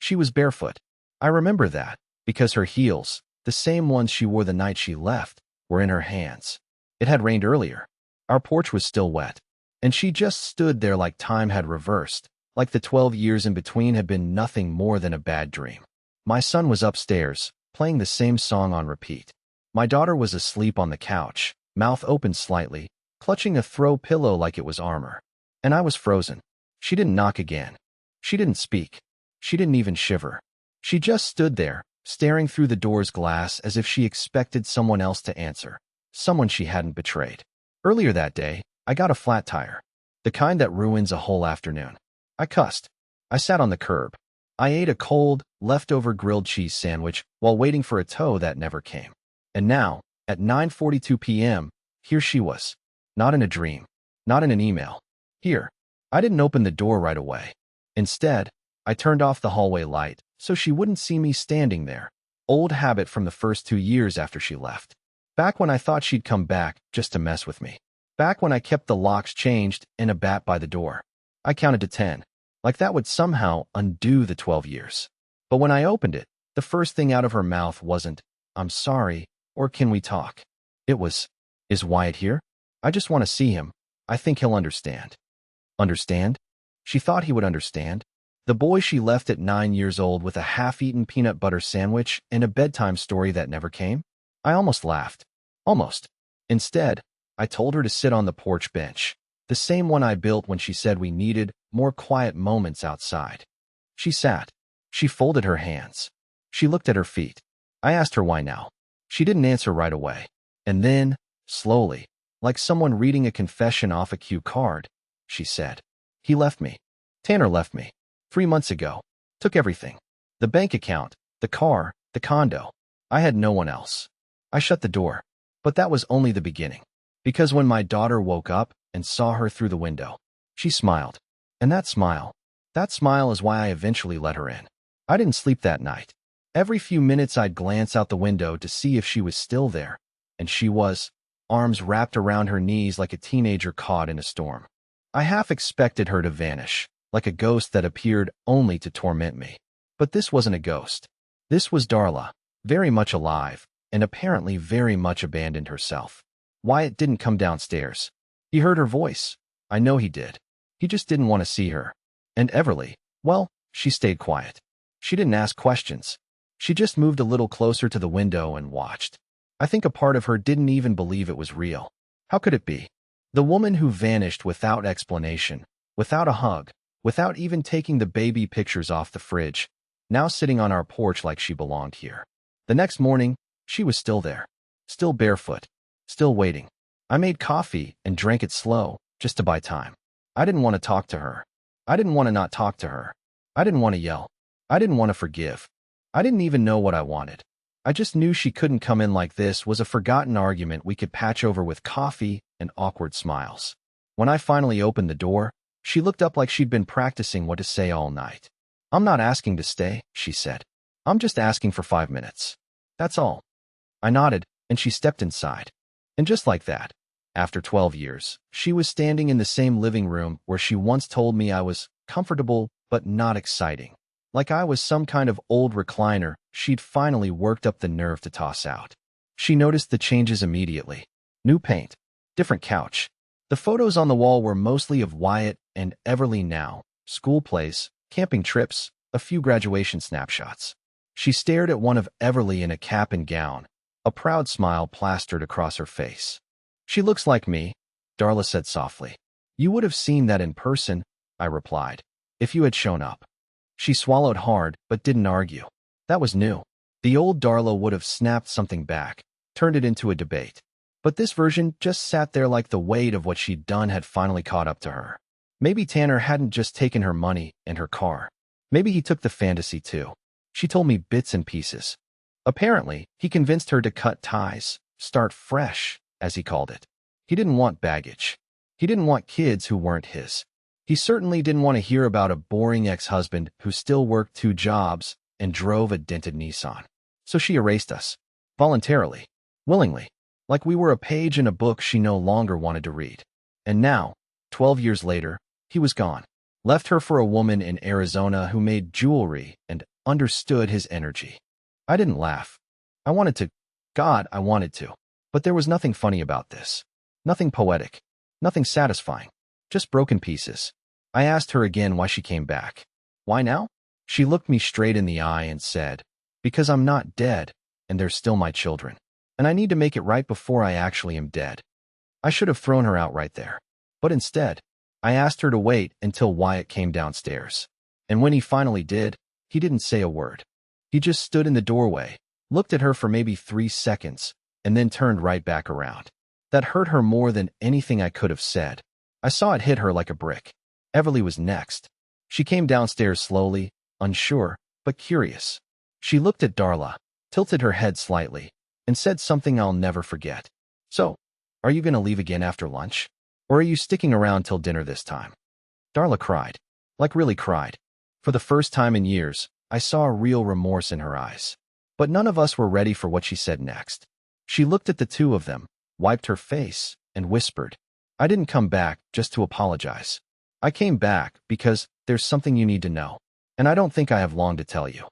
She was barefoot. I remember that, because her heels, the same ones she wore the night she left, were in her hands. It had rained earlier. Our porch was still wet. And she just stood there like time had reversed, like the 12 years in between had been nothing more than a bad dream. My son was upstairs, playing the same song on repeat. My daughter was asleep on the couch, mouth open slightly, clutching a throw pillow like it was armor. And I was frozen. She didn't knock again. She didn't speak. She didn't even shiver. She just stood there, staring through the door's glass as if she expected someone else to answer, someone she hadn't betrayed. Earlier that day, I got a flat tire, the kind that ruins a whole afternoon. I cussed. I sat on the curb. I ate a cold, leftover grilled cheese sandwich while waiting for a tow that never came. And now, at 9:42 p.m., here she was. Not in a dream. Not in an email. Here. I didn't open the door right away. Instead, I turned off the hallway light so she wouldn't see me standing there. Old habit from the first 2 years after she left. Back when I thought she'd come back just to mess with me. Back when I kept the locks changed and a bat by the door. I counted to 10, like that would somehow undo the 12 years. But when I opened it, the first thing out of her mouth wasn't, "I'm sorry," or "Can we talk?" It was, "Is Wyatt here? I just want to see him. I think he'll understand." Understand? She thought he would understand. The boy she left at 9 years old with a half-eaten peanut butter sandwich and a bedtime story that never came? I almost laughed. Almost. Instead, I told her to sit on the porch bench, the same one I built when she said we needed more quiet moments outside. She sat. She folded her hands. She looked at her feet. I asked her why now. She didn't answer right away. And then, slowly, like someone reading a confession off a cue card, she said, "He left me. Tanner left me. 3 months ago. Took everything. The bank account, the car, the condo. I had no one else." I shut the door. But that was only the beginning. Because when my daughter woke up and saw her through the window, she smiled. And that smile is why I eventually let her in. I didn't sleep that night. Every few minutes I'd glance out the window to see if she was still there. And she was, arms wrapped around her knees like a teenager caught in a storm. I half expected her to vanish, like a ghost that appeared only to torment me. But this wasn't a ghost. This was Darla, very much alive, and apparently very much abandoned herself. Wyatt didn't come downstairs. He heard her voice. I know he did. He just didn't want to see her. And Everly, well, she stayed quiet. She didn't ask questions. She just moved a little closer to the window and watched. I think a part of her didn't even believe it was real. How could it be? The woman who vanished without explanation, without a hug, without even taking the baby pictures off the fridge, now sitting on our porch like she belonged here. The next morning, she was still there, still barefoot, still waiting. I made coffee and drank it slow, just to buy time. I didn't want to talk to her. I didn't want to not talk to her. I didn't want to yell. I didn't want to forgive. I didn't even know what I wanted. I just knew she couldn't come in like this was a forgotten argument we could patch over with coffee and awkward smiles. When I finally opened the door, she looked up like she'd been practicing what to say all night. "I'm not asking to stay," she said. "I'm just asking for 5 minutes. That's all." I nodded, and she stepped inside. And just like that, after 12 years, she was standing in the same living room where she once told me I was comfortable but not exciting. Like I was some kind of old recliner she'd finally worked up the nerve to toss out. She noticed the changes immediately. New paint, different couch. The photos on the wall were mostly of Wyatt and Everly now, school plays, camping trips, a few graduation snapshots. She stared at one of Everly in a cap and gown, a proud smile plastered across her face. "She looks like me," Darla said softly. "You would have seen that in person," I replied, "if you had shown up." She swallowed hard, but didn't argue. That was new. The old Darla would have snapped something back, turned it into a debate. But this version just sat there like the weight of what she'd done had finally caught up to her. Maybe Tanner hadn't just taken her money and her car. Maybe he took the fantasy too. She told me bits and pieces. Apparently, he convinced her to cut ties, start fresh, as he called it. He didn't want baggage. He didn't want kids who weren't his. He certainly didn't want to hear about a boring ex-husband who still worked 2 jobs and drove a dented Nissan. So she erased us. Voluntarily. Willingly. Like we were a page in a book she no longer wanted to read. And now, 12 years later, he was gone. Left her for a woman in Arizona who made jewelry and understood his energy. I didn't laugh. I wanted to. God, I wanted to. But there was nothing funny about this. Nothing poetic. Nothing satisfying. Just broken pieces. I asked her again why she came back. Why now? She looked me straight in the eye and said, because I'm not dead, and they're still my children. And I need to make it right before I actually am dead. I should have thrown her out right there. But instead, I asked her to wait until Wyatt came downstairs. And when he finally did, he didn't say a word. He just stood in the doorway, looked at her for maybe 3 seconds, and then turned right back around. That hurt her more than anything I could have said. I saw it hit her like a brick. Everly was next. She came downstairs slowly, unsure, but curious. She looked at Darla, tilted her head slightly, and said something I'll never forget. So, are you going to leave again after lunch? Or are you sticking around till dinner this time? Darla cried. Like really cried. For the first time in years, I saw a real remorse in her eyes. But none of us were ready for what she said next. She looked at the two of them, wiped her face, and whispered, I didn't come back just to apologize. I came back because there's something you need to know, and I don't think I have long to tell you.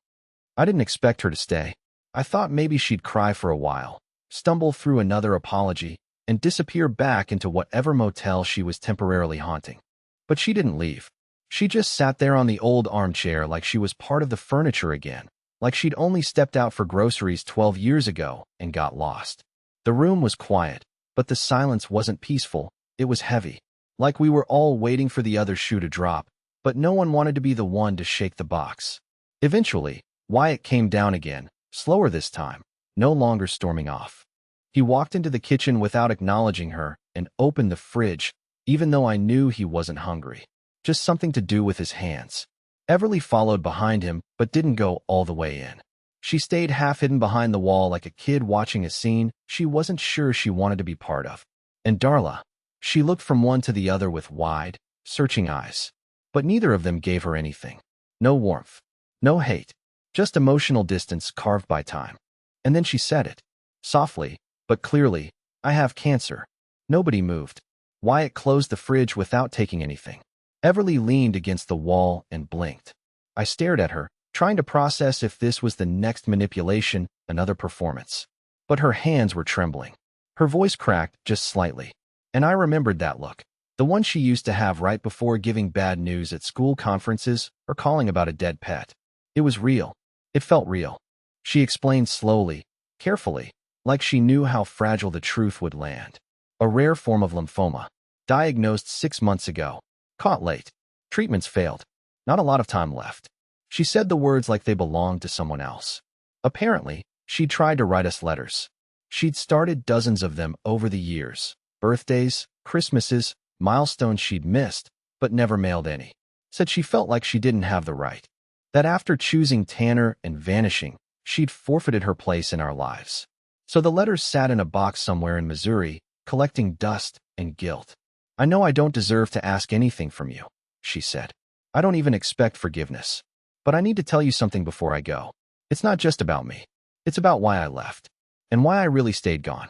I didn't expect her to stay. I thought maybe she'd cry for a while, stumble through another apology, and disappear back into whatever motel she was temporarily haunting. But she didn't leave. She just sat there on the old armchair like she was part of the furniture again, like she'd only stepped out for groceries 12 years ago and got lost. The room was quiet, but the silence wasn't peaceful, it was heavy. Like we were all waiting for the other shoe to drop, but no one wanted to be the one to shake the box. Eventually, Wyatt came down again, slower this time, no longer storming off. He walked into the kitchen without acknowledging her and opened the fridge, even though I knew he wasn't hungry. Just something to do with his hands. Everly followed behind him, but didn't go all the way in. She stayed half hidden behind the wall like a kid watching a scene she wasn't sure she wanted to be part of. And Darla, she looked from one to the other with wide, searching eyes. But neither of them gave her anything. No warmth. No hate. Just emotional distance carved by time. And then she said it. Softly, but clearly, I have cancer. Nobody moved. Wyatt closed the fridge without taking anything. Everly leaned against the wall and blinked. I stared at her, trying to process if this was the next manipulation, another performance. But her hands were trembling. Her voice cracked just slightly. And I remembered that look. The one she used to have right before giving bad news at school conferences or calling about a dead pet. It was real. It felt real. She explained slowly, carefully, like she knew how fragile the truth would land. A rare form of lymphoma. Diagnosed 6 months ago. Caught late. Treatments failed. Not a lot of time left. She said the words like they belonged to someone else. Apparently, she'd tried to write us letters. She'd started dozens of them over the years. Birthdays, Christmases, milestones she'd missed, but never mailed any. Said she felt like she didn't have the right. That after choosing Tanner and vanishing, she'd forfeited her place in our lives. So the letters sat in a box somewhere in Missouri, collecting dust and guilt. I know I don't deserve to ask anything from you, she said. I don't even expect forgiveness. But I need to tell you something before I go. It's not just about me. It's about why I left. And why I really stayed gone.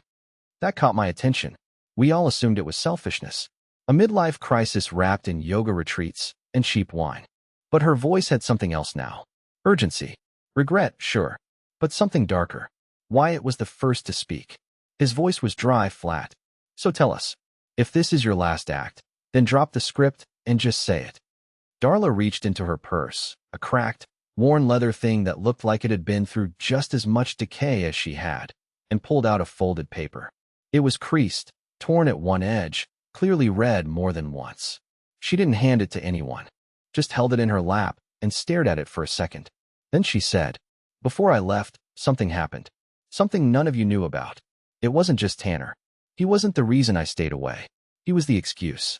That caught my attention. We all assumed it was selfishness. A midlife crisis wrapped in yoga retreats and cheap wine. But her voice had something else now. Urgency. Regret, sure. But something darker. Wyatt was the first to speak. His voice was dry, flat. So tell us. If this is your last act, then drop the script and just say it. Darla reached into her purse, a cracked, worn leather thing that looked like it had been through just as much decay as she had, and pulled out a folded paper. It was creased, torn at one edge, clearly read more than once. She didn't hand it to anyone, just held it in her lap and stared at it for a second. Then she said, before I left, something happened. Something none of you knew about. It wasn't just Tanner. He wasn't the reason I stayed away. He was the excuse.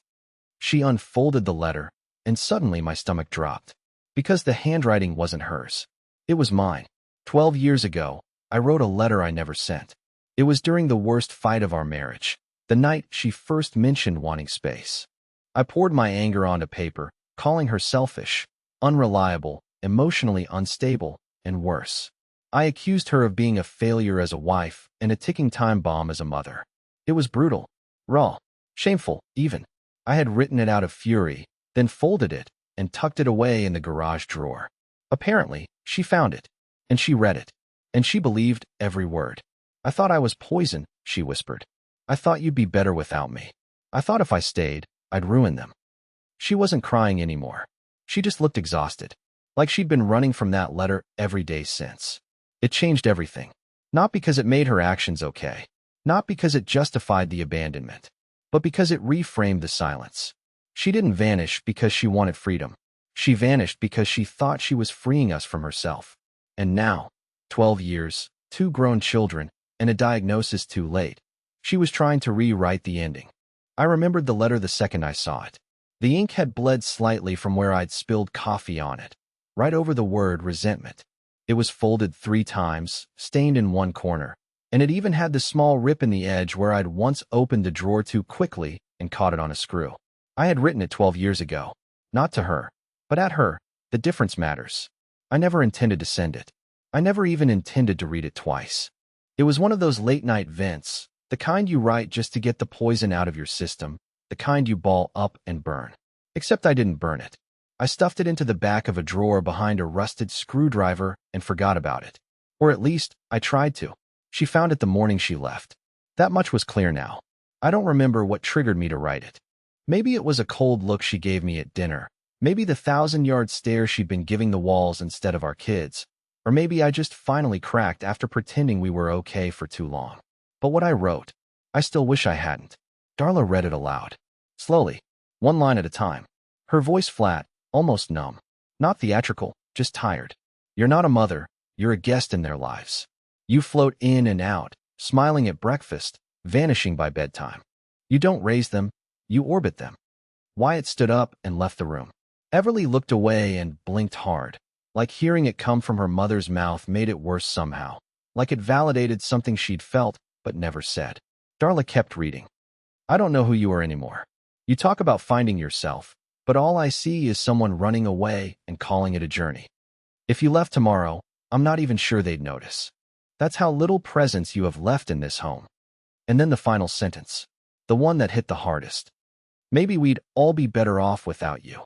She unfolded the letter, and suddenly my stomach dropped. Because the handwriting wasn't hers. It was mine. 12 years ago, I wrote a letter I never sent. It was during the worst fight of our marriage, the night she first mentioned wanting space. I poured my anger onto paper, calling her selfish, unreliable, emotionally unstable, and worse. I accused her of being a failure as a wife and a ticking time bomb as a mother. It was brutal, raw, shameful, even. I had written it out of fury, then folded it and tucked it away in the garage drawer. Apparently, she found it, and she read it, and she believed every word. I thought I was poison, she whispered. I thought you'd be better without me. I thought if I stayed, I'd ruin them. She wasn't crying anymore. She just looked exhausted, like she'd been running from that letter every day since. It changed everything. Not because it made her actions okay, not because it justified the abandonment, but because it reframed the silence. She didn't vanish because she wanted freedom. She vanished because she thought she was freeing us from herself. And now, 12 years, 2 grown children, and a diagnosis too late, she was trying to rewrite the ending. I remembered the letter the second I saw it. The ink had bled slightly from where I'd spilled coffee on it, right over the word resentment. It was folded 3 times, stained in one corner, and it even had the small rip in the edge where I'd once opened the drawer too quickly and caught it on a screw. I had written it 12 years ago, not to her, but at her. The difference matters. I never intended to send it. I never even intended to read it twice. It was one of those late-night vents, the kind you write just to get the poison out of your system, the kind you ball up and burn. Except I didn't burn it. I stuffed it into the back of a drawer behind a rusted screwdriver and forgot about it. Or at least, I tried to. She found it the morning she left. That much was clear now. I don't remember what triggered me to write it. Maybe it was a cold look she gave me at dinner. Maybe the 1,000-yard stare she'd been giving the walls instead of our kids. Or maybe I just finally cracked after pretending we were okay for too long. But what I wrote, I still wish I hadn't. Darla read it aloud. Slowly, one line at a time. Her voice flat, almost numb. Not theatrical, just tired. You're not a mother, you're a guest in their lives. You float in and out, smiling at breakfast, vanishing by bedtime. You don't raise them, you orbit them. Wyatt stood up and left the room. Everly looked away and blinked hard. Like hearing it come from her mother's mouth made it worse somehow. Like it validated something she'd felt, but never said. Darla kept reading. I don't know who you are anymore. You talk about finding yourself, but all I see is someone running away and calling it a journey. If you left tomorrow, I'm not even sure they'd notice. That's how little presence you have left in this home. And then the final sentence. The one that hit the hardest. Maybe we'd all be better off without you.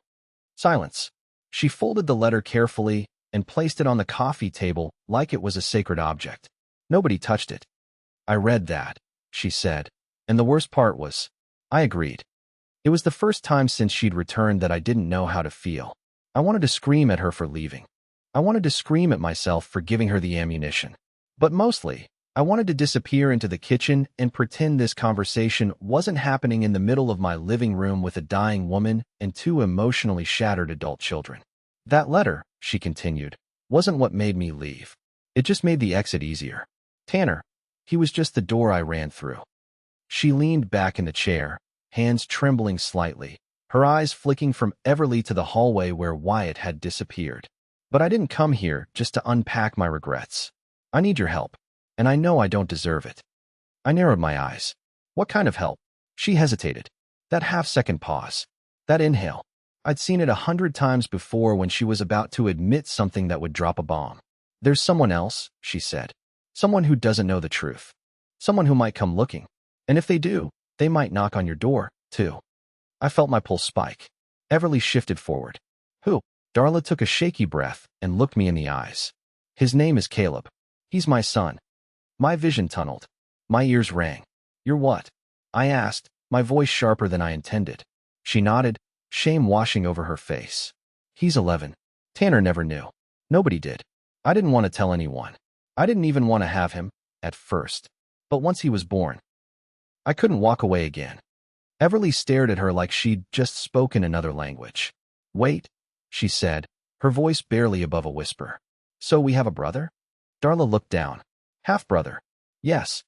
Silence. She folded the letter carefully and placed it on the coffee table like it was a sacred object. Nobody touched it. I read that, she said, and the worst part was, I agreed. It was the first time since she'd returned that I didn't know how to feel. I wanted to scream at her for leaving. I wanted to scream at myself for giving her the ammunition. But mostly, I wanted to disappear into the kitchen and pretend this conversation wasn't happening in the middle of my living room with a dying woman and 2 emotionally shattered adult children. That letter, she continued, wasn't what made me leave. It just made the exit easier. Tanner, he was just the door I ran through. She leaned back in the chair, hands trembling slightly, her eyes flicking from Everly to the hallway where Wyatt had disappeared. But I didn't come here just to unpack my regrets. I need your help. And I know I don't deserve it. I narrowed my eyes. What kind of help? She hesitated. That half-second pause. That inhale. I'd seen it 100 times before when she was about to admit something that would drop a bomb. There's someone else, she said. Someone who doesn't know the truth. Someone who might come looking. And if they do, they might knock on your door, too. I felt my pulse spike. Everly shifted forward. Who? Darla took a shaky breath and looked me in the eyes. His name is Caleb. He's my son. My vision tunneled. My ears rang. You're what? I asked, my voice sharper than I intended. She nodded, shame washing over her face. He's 11. Tanner never knew. Nobody did. I didn't want to tell anyone. I didn't even want to have him, at first. But once he was born, I couldn't walk away again. Everly stared at her like she'd just spoken another language. Wait, she said, her voice barely above a whisper. So we have a brother? Darla looked down. Half-brother. Yes.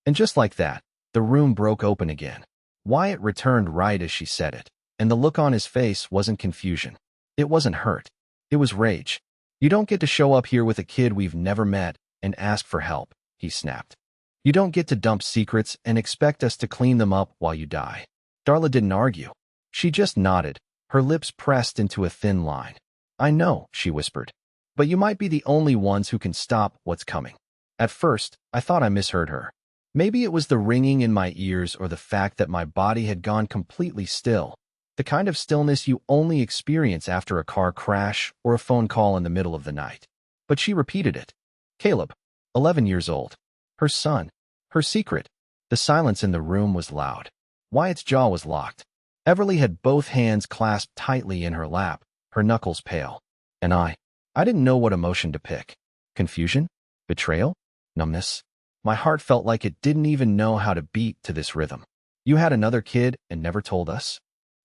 And just like that, the room broke open again. Wyatt returned right as she said it, and the look on his face wasn't confusion. It wasn't hurt. It was rage. You don't get to show up here with a kid we've never met and ask for help, he snapped. You don't get to dump secrets and expect us to clean them up while you die. Darla didn't argue. She just nodded, her lips pressed into a thin line. I know, she whispered. But you might be the only ones who can stop what's coming. At first, I thought I misheard her. Maybe it was the ringing in my ears or the fact that my body had gone completely still. The kind of stillness you only experience after a car crash or a phone call in the middle of the night. But she repeated it. Caleb, 11 years old. Her son. Her secret. The silence in the room was loud. Wyatt's jaw was locked. Everly had both hands clasped tightly in her lap, her knuckles pale. And I didn't know what emotion to pick. Confusion? Betrayal? Numbness? My heart felt like it didn't even know how to beat to this rhythm. You had another kid and never told us?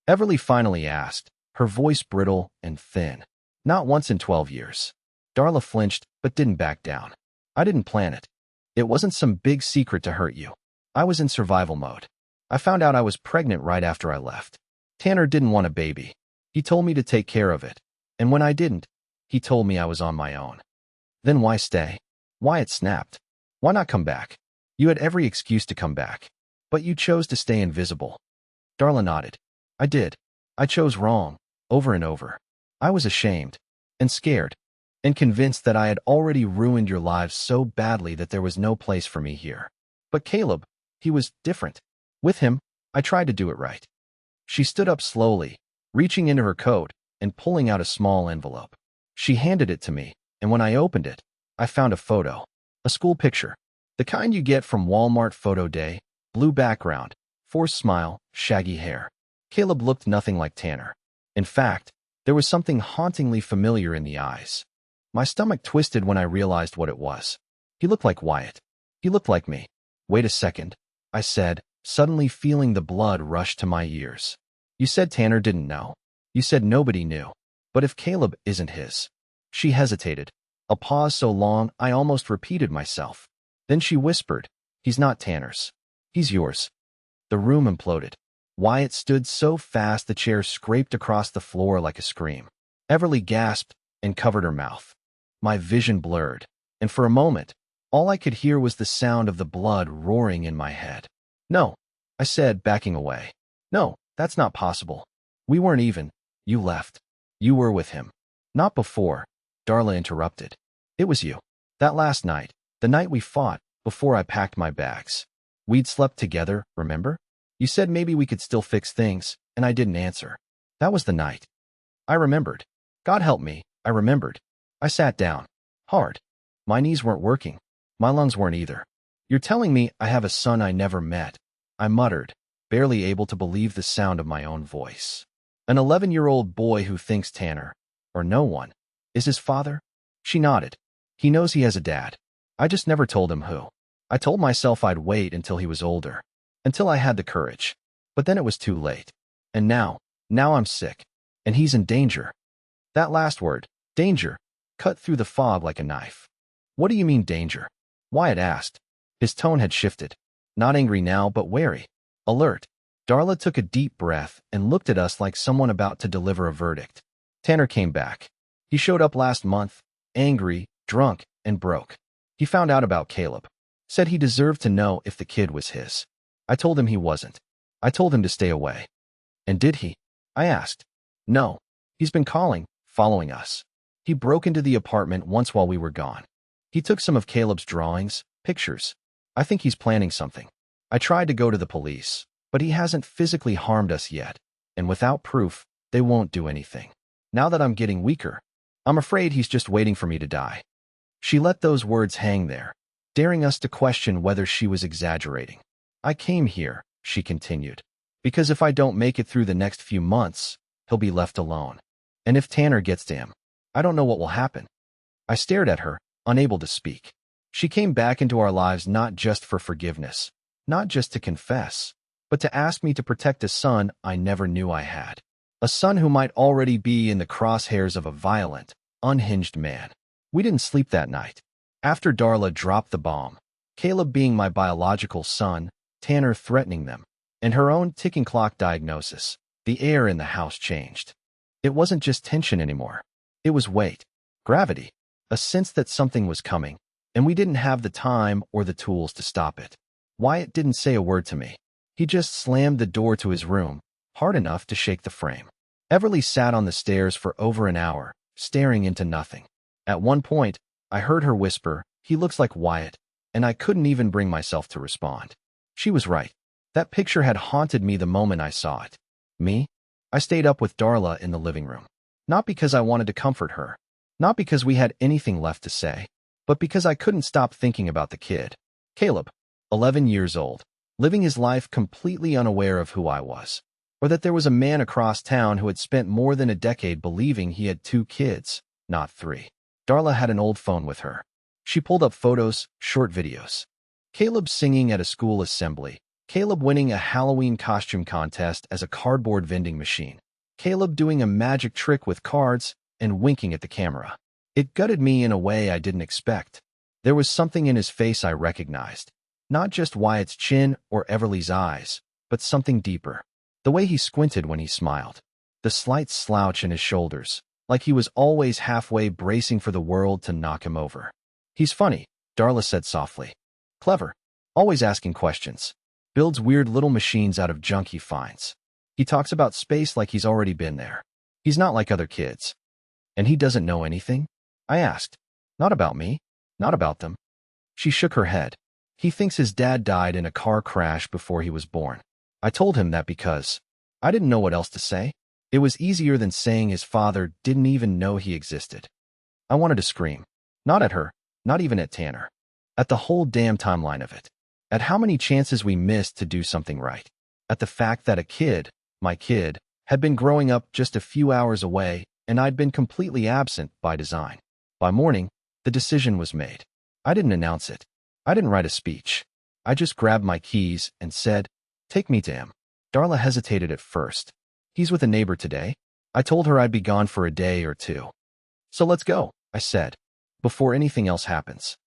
Everly finally asked, her voice brittle and thin. Not once in 12 years. Darla flinched, but didn't back down. I didn't plan it. It wasn't some big secret to hurt you. I was in survival mode. I found out I was pregnant right after I left. Tanner didn't want a baby. He told me to take care of it. And when I didn't, he told me I was on my own. Then why stay? Wyatt snapped. Why not come back? You had every excuse to come back. But you chose to stay invisible. Darla nodded. I did. I chose wrong, over and over. I was ashamed, and scared, and convinced that I had already ruined your lives so badly that there was no place for me here. But Caleb, he was different. With him, I tried to do it right. She stood up slowly, reaching into her coat and pulling out a small envelope. She handed it to me, and when I opened it, I found a photo. A school picture. The kind you get from Walmart photo day, blue background, forced smile, shaggy hair. Caleb looked nothing like Tanner. In fact, there was something hauntingly familiar in the eyes. My stomach twisted when I realized what it was. He looked like Wyatt. He looked like me. Wait a second, I said, suddenly feeling the blood rush to my ears. You said Tanner didn't know. You said nobody knew. But if Caleb isn't his? She hesitated. A pause so long I almost repeated myself. Then she whispered, he's not Tanner's. He's yours. The room imploded. Wyatt stood so fast the chair scraped across the floor like a scream. Everly gasped and covered her mouth. My vision blurred, and for a moment, all I could hear was the sound of the blood roaring in my head. No, I said, backing away. No, that's not possible. We weren't even. You left. You were with him. Not before, Darla interrupted. It was you. That last night, the night we fought, before I packed my bags. We'd slept together, remember? You said maybe we could still fix things, and I didn't answer. That was the night. I remembered. God help me, I remembered. I sat down. Hard. My knees weren't working. My lungs weren't either. You're telling me I have a son I never met. I muttered, barely able to believe the sound of my own voice. An 11-year-old boy who thinks Tanner, or no one, is his father? She nodded. He knows he has a dad. I just never told him who. I told myself I'd wait until he was older. Until I had the courage. But then it was too late. And now I'm sick. And he's in danger. That last word, danger, cut through the fog like a knife. What do you mean danger? Wyatt asked. His tone had shifted. Not angry now, but wary. Alert. Darla took a deep breath and looked at us like someone about to deliver a verdict. Tanner came back. He showed up last month, angry, drunk, and broke. He found out about Caleb. Said he deserved to know if the kid was his. I told him he wasn't. I told him to stay away. And did he? I asked. No. He's been calling, following us. He broke into the apartment once while we were gone. He took some of Caleb's drawings, pictures. I think he's planning something. I tried to go to the police, but he hasn't physically harmed us yet. And without proof, they won't do anything. Now that I'm getting weaker, I'm afraid he's just waiting for me to die. She let those words hang there, daring us to question whether she was exaggerating. I came here, she continued, because if I don't make it through the next few months, he'll be left alone. And if Tanner gets to him, I don't know what will happen. I stared at her, unable to speak. She came back into our lives not just for forgiveness, not just to confess, but to ask me to protect a son I never knew I had. A son who might already be in the crosshairs of a violent, unhinged man. We didn't sleep that night. After Darla dropped the bomb, Caleb being my biological son, Tanner threatening them, and her own ticking clock diagnosis, the air in the house changed. It wasn't just tension anymore. It was weight, gravity, a sense that something was coming, and we didn't have the time or the tools to stop it. Wyatt didn't say a word to me. He just slammed the door to his room, hard enough to shake the frame. Everly sat on the stairs for over an hour, staring into nothing. At one point, I heard her whisper, "He looks like Wyatt," and I couldn't even bring myself to respond. She was right. That picture had haunted me the moment I saw it. Me? I stayed up with Darla in the living room. Not because I wanted to comfort her, not because we had anything left to say, but because I couldn't stop thinking about the kid. Caleb, 11 years old, living his life completely unaware of who I was, or that there was a man across town who had spent more than a decade believing he had 2 kids, not 3. Darla had an old phone with her. She pulled up photos, short videos. Caleb singing at a school assembly. Caleb winning a Halloween costume contest as a cardboard vending machine. Caleb doing a magic trick with cards and winking at the camera. It gutted me in a way I didn't expect. There was something in his face I recognized. Not just Wyatt's chin or Everly's eyes, but something deeper. The way he squinted when he smiled. The slight slouch in his shoulders, like he was always halfway bracing for the world to knock him over. He's funny, Darla said softly. Clever. Always asking questions. Builds weird little machines out of junk he finds. He talks about space like he's already been there. He's not like other kids. And he doesn't know anything? I asked. Not about me. Not about them. She shook her head. He thinks his dad died in a car crash before he was born. I told him that because I didn't know what else to say. It was easier than saying his father didn't even know he existed. I wanted to scream. Not at her, not even at Tanner. At the whole damn timeline of it. At how many chances we missed to do something right. At the fact that a kid, my kid, had been growing up just a few hours away and I'd been completely absent by design. By morning, the decision was made. I didn't announce it. I didn't write a speech. I just grabbed my keys and said, "Take me to him." Darla hesitated at first. "He's with a neighbor today." I told her I'd be gone for a day or 2. "So let's go," I said, "before anything else happens."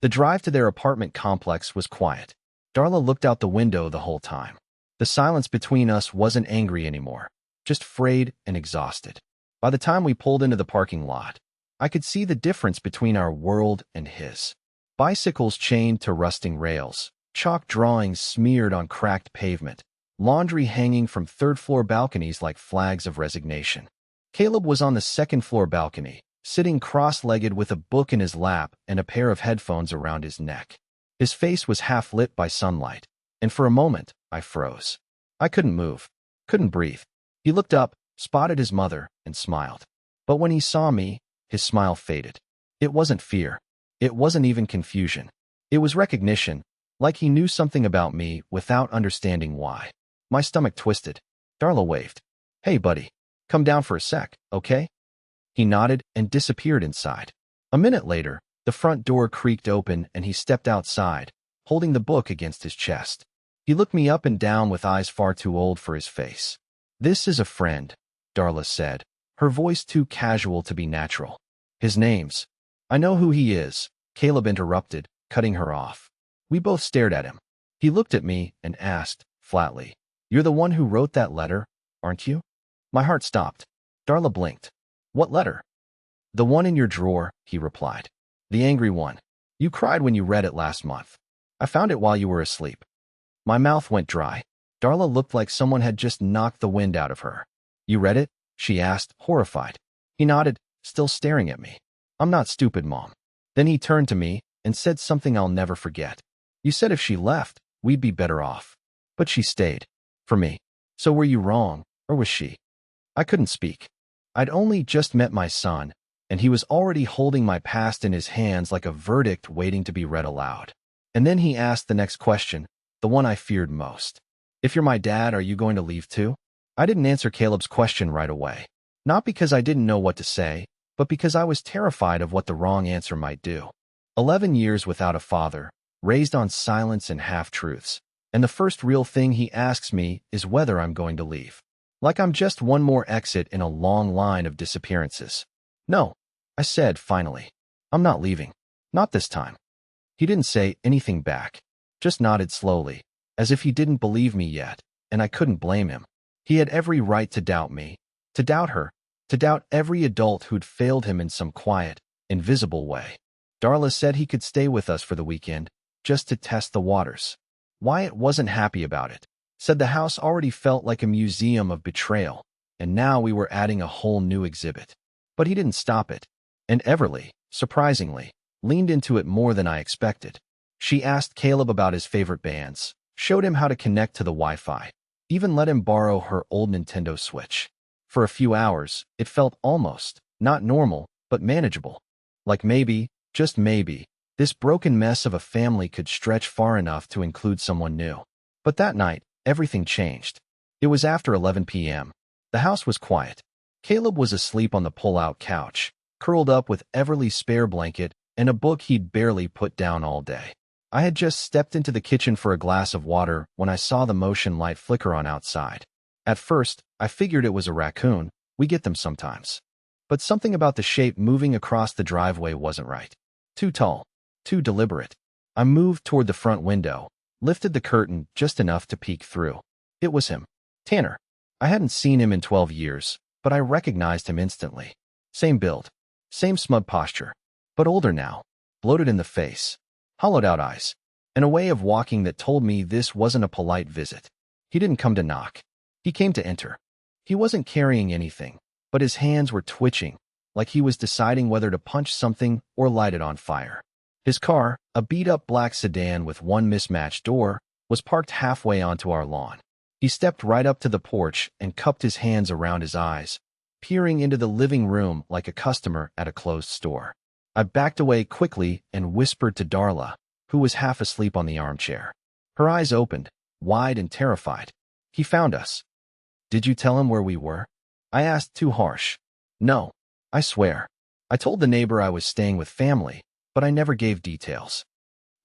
The drive to their apartment complex was quiet. Darla looked out the window the whole time. The silence between us wasn't angry anymore, just frayed and exhausted. By the time we pulled into the parking lot, I could see the difference between our world and his. Bicycles chained to rusting rails, chalk drawings smeared on cracked pavement, laundry hanging from third-floor balconies like flags of resignation. Caleb was on the second-floor balcony, sitting cross-legged with a book in his lap and a pair of headphones around his neck. His face was half lit by sunlight, and for a moment, I froze. I couldn't move, couldn't breathe. He looked up, spotted his mother, and smiled. But when he saw me, his smile faded. It wasn't fear. It wasn't even confusion. It was recognition, like he knew something about me without understanding why. My stomach twisted. Darla waved. "Hey, buddy. Come down for a sec, okay?" He nodded and disappeared inside. A minute later, the front door creaked open and he stepped outside, holding the book against his chest. He looked me up and down with eyes far too old for his face. "This is a friend," Darla said, her voice too casual to be natural. "His name's—" "I know who he is," Caleb interrupted, cutting her off. We both stared at him. He looked at me and asked, flatly, "You're the one who wrote that letter, aren't you?" My heart stopped. Darla blinked. "What letter?" "The one in your drawer," he replied. "The angry one. You cried when you read it last month. I found it while you were asleep." My mouth went dry. Darla looked like someone had just knocked the wind out of her. "You read it?" she asked, horrified. He nodded, still staring at me. "I'm not stupid, Mom." Then he turned to me and said something I'll never forget. "You said if she left, we'd be better off. But she stayed. For me. So were you wrong, or was she?" I couldn't speak. I'd only just met my son, and he was already holding my past in his hands like a verdict waiting to be read aloud. And then he asked the next question, the one I feared most. "If you're my dad, are you going to leave too?" I didn't answer Caleb's question right away. Not because I didn't know what to say, but because I was terrified of what the wrong answer might do. 11 years without a father, raised on silence and half-truths, and the first real thing he asks me is whether I'm going to leave. Like I'm just one more exit in a long line of disappearances. "No," I said finally. "I'm not leaving. Not this time." He didn't say anything back, just nodded slowly, as if he didn't believe me yet, and I couldn't blame him. He had every right to doubt me, to doubt her, to doubt every adult who'd failed him in some quiet, invisible way. Darla said he could stay with us for the weekend, just to test the waters. Wyatt wasn't happy about it, said the house already felt like a museum of betrayal, and now we were adding a whole new exhibit. But he didn't stop it, and Everly, surprisingly, leaned into it more than I expected. She asked Caleb about his favorite bands, showed him how to connect to the Wi-Fi, even let him borrow her old Nintendo Switch. For a few hours, it felt almost, not normal, but manageable. Like maybe, just maybe, this broken mess of a family could stretch far enough to include someone new. But that night, everything changed. It was after 11 p.m. The house was quiet. Caleb was asleep on the pull-out couch, curled up with Everly's spare blanket and a book he'd barely put down all day. I had just stepped into the kitchen for a glass of water when I saw the motion light flicker on outside. At first, I figured it was a raccoon. We get them sometimes. But something about the shape moving across the driveway wasn't right. Too tall. Too deliberate. I moved toward the front window, lifted the curtain just enough to peek through. It was him. Tanner. I hadn't seen him in 12 years, but I recognized him instantly. Same build. Same smug posture. But older now. Bloated in the face. Hollowed-out eyes, and a way of walking that told me this wasn't a polite visit. He didn't come to knock. He came to enter. He wasn't carrying anything, but his hands were twitching, like he was deciding whether to punch something or light it on fire. His car, a beat-up black sedan with one mismatched door, was parked halfway onto our lawn. He stepped right up to the porch and cupped his hands around his eyes, peering into the living room like a customer at a closed store. I backed away quickly and whispered to Darla, who was half asleep on the armchair. Her eyes opened, wide and terrified. He found us. Did you tell him where we were? I asked, too harsh. No, I swear. I told the neighbor I was staying with family, but I never gave details.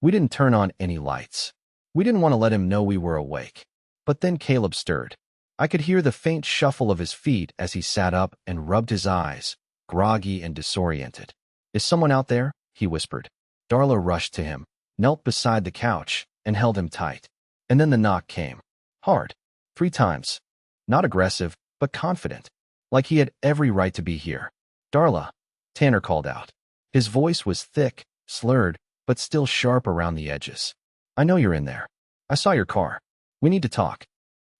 We didn't turn on any lights. We didn't want to let him know we were awake. But then Caleb stirred. I could hear the faint shuffle of his feet as he sat up and rubbed his eyes, groggy and disoriented. Is someone out there? He whispered. Darla rushed to him, knelt beside the couch, and held him tight. And then the knock came. Hard. 3 times. Not aggressive, but confident. Like he had every right to be here. Darla, Tanner called out. His voice was thick, slurred, but still sharp around the edges. I know you're in there. I saw your car. We need to talk.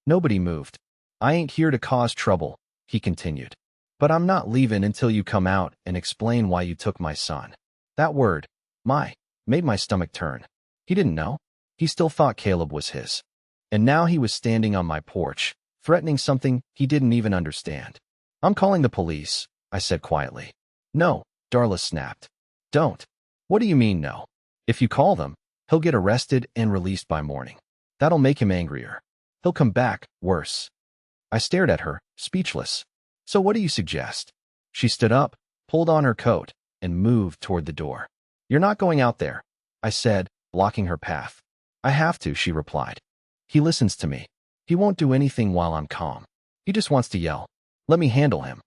Nobody moved. I ain't here to cause trouble, he continued. But I'm not leaving until you come out and explain why you took my son. That word, made my stomach turn. He didn't know. He still thought Caleb was his. And now he was standing on my porch, threatening something he didn't even understand. I'm calling the police, I said quietly. No, Darla snapped. Don't. What do you mean no? If you call them, he'll get arrested and released by morning. That'll make him angrier. He'll come back, worse. I stared at her, speechless. So what do you suggest? She stood up, pulled on her coat, and moved toward the door. You're not going out there, I said, blocking her path. I have to, she replied. He listens to me. He won't do anything while I'm calm. He just wants to yell. Let me handle him.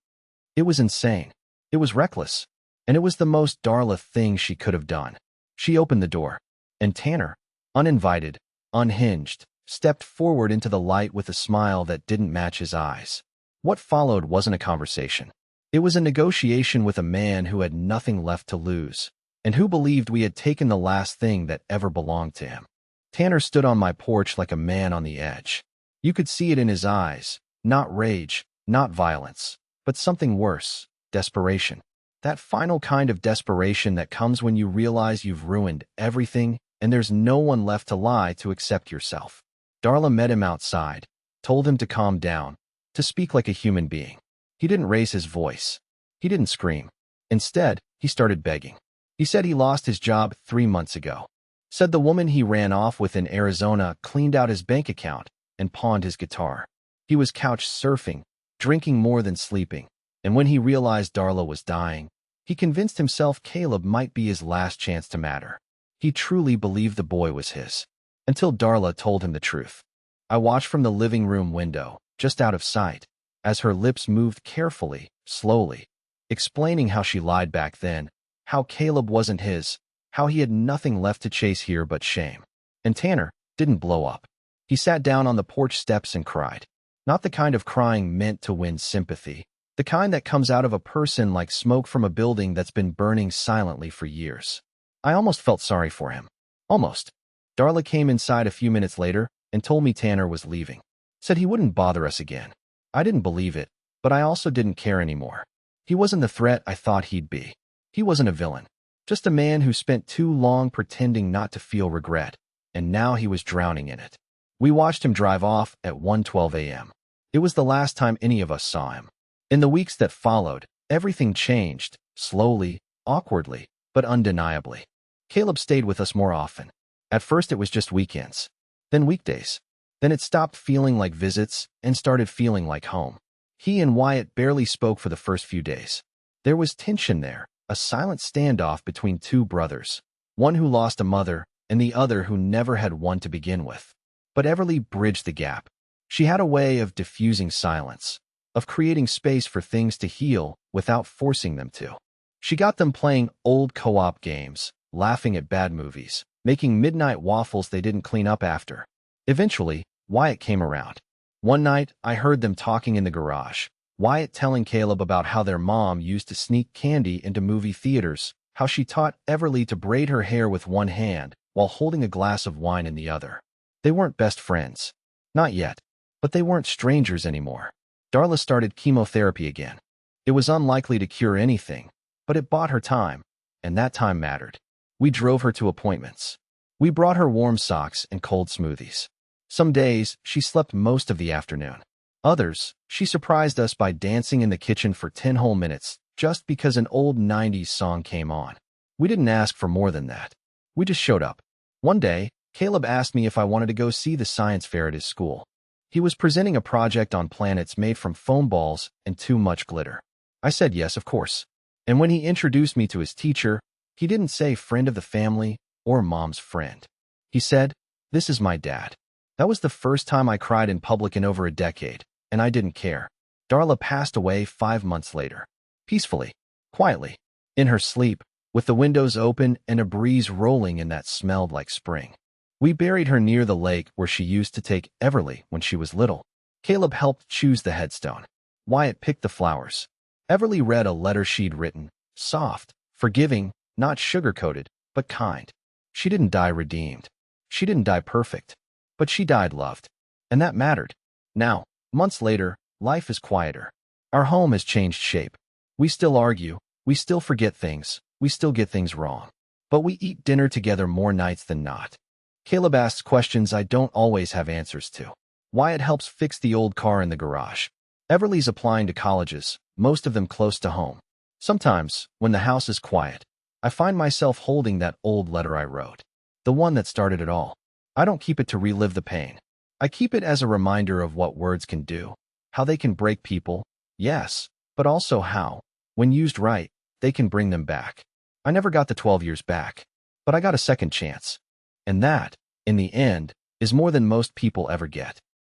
It was insane. It was reckless. And it was the most Darla thing she could have done. She opened the door. And Tanner, uninvited, unhinged, stepped forward into the light with a smile that didn't match his eyes. What followed wasn't a conversation. It was a negotiation with a man who had nothing left to lose, and who believed we had taken the last thing that ever belonged to him. Tanner stood on my porch like a man on the edge. You could see it in his eyes, not rage, not violence, but something worse, desperation. That final kind of desperation that comes when you realize you've ruined everything and there's no one left to lie to accept yourself. Darla met him outside, told him to calm down, to speak like a human being. He didn't raise his voice. He didn't scream. Instead, he started begging. He said he lost his job 3 months ago. Said the woman he ran off with in Arizona cleaned out his bank account and pawned his guitar. He was couch surfing, drinking more than sleeping, and when he realized Darla was dying, he convinced himself Caleb might be his last chance to matter. He truly believed the boy was his. Until Darla told him the truth. I watched from the living room window, just out of sight, as her lips moved carefully, slowly, explaining how she lied back then, how Caleb wasn't his, how he had nothing left to chase here but shame. And Tanner didn't blow up. He sat down on the porch steps and cried. Not the kind of crying meant to win sympathy, the kind that comes out of a person like smoke from a building that's been burning silently for years. I almost felt sorry for him. Almost. Darla came inside a few minutes later and told me Tanner was leaving. Said he wouldn't bother us again. I didn't believe it, but I also didn't care anymore. He wasn't the threat I thought he'd be. He wasn't a villain. Just a man who spent too long pretending not to feel regret, and now he was drowning in it. We watched him drive off at 1:12 a.m. It was the last time any of us saw him. In the weeks that followed, everything changed, slowly, awkwardly, but undeniably. Caleb stayed with us more often. At first it was just weekends, then weekdays. Then it stopped feeling like visits and started feeling like home. He and Wyatt barely spoke for the first few days. There was tension there, a silent standoff between two brothers, one who lost a mother and the other who never had one to begin with. But Everly bridged the gap. She had a way of diffusing silence, of creating space for things to heal without forcing them to. She got them playing old co-op games, laughing at bad movies, making midnight waffles they didn't clean up after. Eventually, Wyatt came around. One night, I heard them talking in the garage, Wyatt telling Caleb about how their mom used to sneak candy into movie theaters, how she taught Everly to braid her hair with one hand while holding a glass of wine in the other. They weren't best friends. Not yet. But they weren't strangers anymore. Darla started chemotherapy again. It was unlikely to cure anything, but it bought her time, and that time mattered. We drove her to appointments. We brought her warm socks and cold smoothies. Some days, she slept most of the afternoon. Others, she surprised us by dancing in the kitchen for 10 whole minutes just because an old 90s song came on. We didn't ask for more than that. We just showed up. One day, Caleb asked me if I wanted to go see the science fair at his school. He was presenting a project on planets made from foam balls and too much glitter. I said yes, of course. And when he introduced me to his teacher, he didn't say friend of the family or mom's friend. He said, "This is my dad." That was the first time I cried in public in over a decade, and I didn't care. Darla passed away 5 months later. Peacefully, quietly, in her sleep, with the windows open and a breeze rolling in that smelled like spring. We buried her near the lake where she used to take Everly when she was little. Caleb helped choose the headstone. Wyatt picked the flowers. Everly read a letter she'd written, soft, forgiving, not sugar-coated, but kind. She didn't die redeemed. She didn't die perfect. But she died loved. And that mattered. Now, months later, life is quieter. Our home has changed shape. We still argue. We still forget things. We still get things wrong. But we eat dinner together more nights than not. Caleb asks questions I don't always have answers to. Wyatt helps fix the old car in the garage. Everly's applying to colleges, most of them close to home. Sometimes, when the house is quiet, I find myself holding that old letter I wrote. The one that started it all. I don't keep it to relive the pain. I keep it as a reminder of what words can do, how they can break people, yes, but also how, when used right, they can bring them back. I never got the 12 years back, but I got a second chance. And that, in the end, is more than most people ever get.